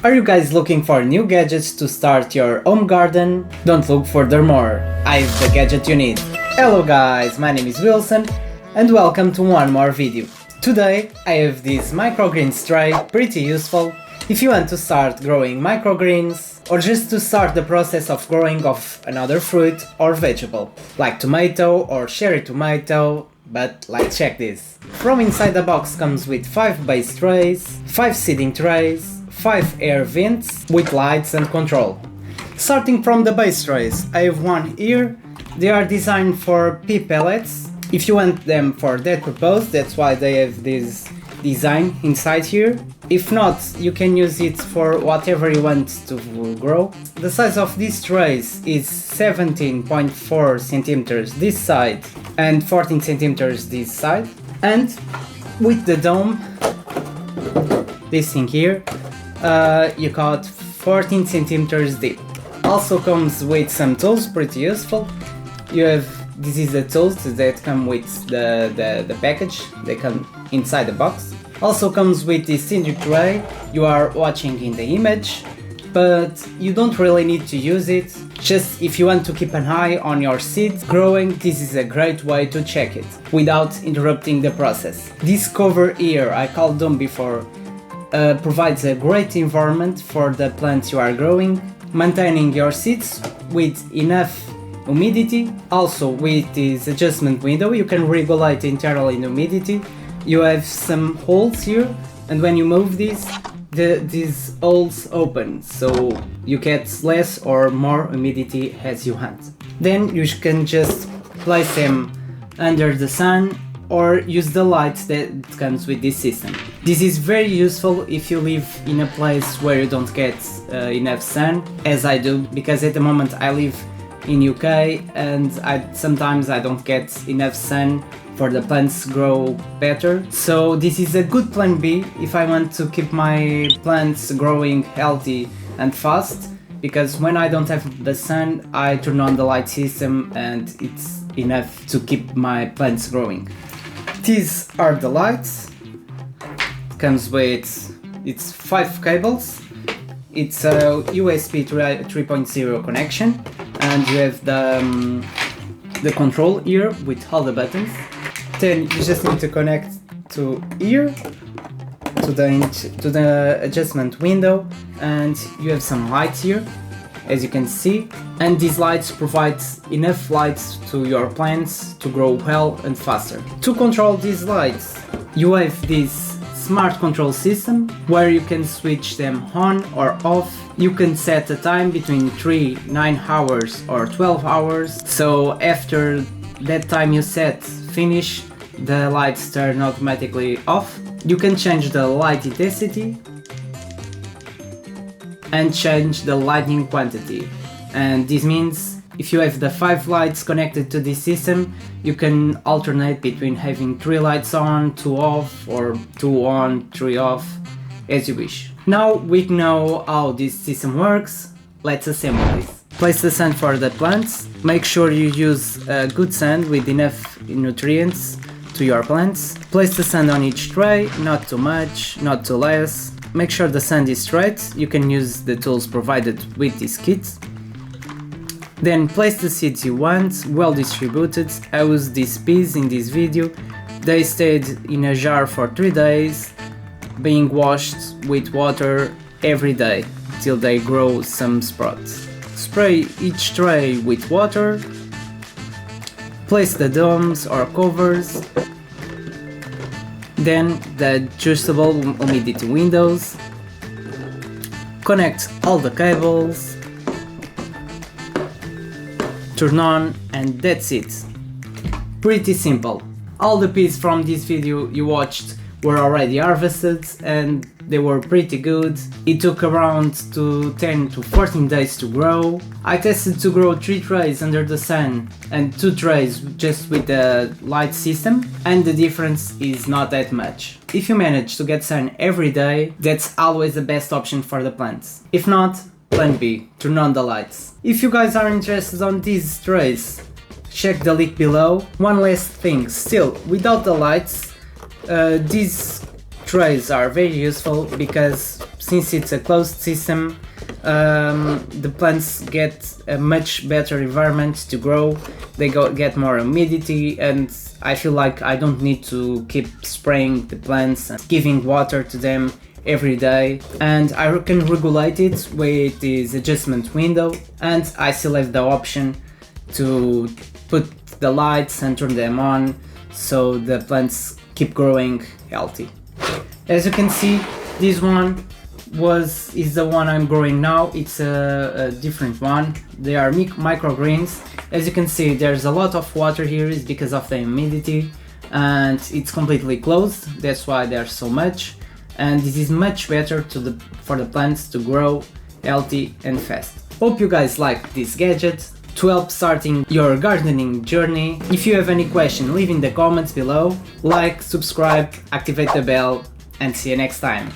Are you guys looking for new gadgets to start your home garden? Don't look furthermore, I have the gadget you need. Hello guys, my name is Wilson and welcome to one more video. Today I have this microgreens tray, pretty useful if you want to start growing microgreens or just to start the process of growing of another fruit or vegetable, like tomato or cherry tomato. But let's check this. From inside the box comes with 5 base trays, 5 seeding trays, 5 air vents with lights and control. Starting from the base trays, I have one here. They are designed for pea pellets. If you want them for that purpose, that's why they have this design inside here. If not, you can use it for whatever you want to grow. The size of these trays is 17.4 centimeters this side and 14 centimeters this side. And with the dome, this thing here, you got 14 centimeters deep. Also comes with some tools, pretty useful. This is the tools that come with the package. They come inside the box. Also comes with this seeding tray you are watching in the image, but you don't really need to use it. Just if you want to keep an eye on your seeds growing, this is a great way to check it without interrupting the process. This cover here, I called dome before, provides a great environment for the plants you are growing, maintaining your seeds with enough humidity. Also with this adjustment window you can regulate internally the humidity. You have some holes here, and when you move these holes open, so you get less or more humidity as you want. Then you can just place them under the sun or use the light that comes with this system. This is very useful if you live in a place where you don't get enough sun, as I do, because at the moment I live in UK and sometimes I don't get enough sun for the plants grow better. So this is a good plan B if I want to keep my plants growing healthy and fast, because when I don't have the sun I turn on the light system and it's enough to keep my plants growing. These are the lights. It comes with 5 cables. It's a USB 3.0 connection, and you have the control here with all the buttons. Then you just need to connect to here, to the adjustment window, and you have some lights here, as you can see. And these lights provide enough lights to your plants to grow well and faster. To control these lights, you have this smart control system where you can switch them on or off. You can set a time between 3, 9 hours or 12 hours. So after that time you set finish, the lights turn automatically off. You can change the light intensity and change the lighting quantity. And this means if you have the 5 lights connected to this system, you can alternate between having 3 lights on, 2 off, or 2 on, 3 off, as you wish. Now we know how this system works, let's assemble this. Place the sand for the plants. Make sure you use good sand with enough nutrients to your plants. Place the sand on each tray, not too much, not too less. Make sure the sand is straight. You can use the tools provided with this kit. Then place the seeds you want, well distributed. I used these peas in this video. They stayed in a jar for 3 days, being washed with water every day till they grow some sprouts. Spray each tray with water. Place the domes or covers. Then the adjustable humidity windows. Connect all the cables. Turn on, and that's it. Pretty simple. All the peas from this video you watched were already harvested and they were pretty good. It took around 10 to 14 days to grow. I tested to grow 3 trays under the sun and 2 trays just with the light system, and the difference is not that much. If you manage to get sun every day, that's always the best option for the plants. If not, plan B, turn on the lights. If you guys are interested on these trays, check the link below. One last thing, still, without the lights, these trays are very useful because since it's a closed system, the plants get a much better environment to grow. They get more humidity, and I feel like I don't need to keep spraying the plants and giving water to them every day, and I can regulate it with this adjustment window, and I still have the option to put the lights and turn them on so the plants keep growing healthy. As you can see, this one is the one I'm growing now. It's a different one. They are microgreens. As you can see, there's a lot of water here. It's because of the humidity, and it's completely closed. That's why there's so much, and this is much better for the plants to grow healthy and fast. Hope you guys like this gadget to help starting your gardening journey. If you have any question, leave in the comments below. Like, subscribe, activate the bell, and see you next time.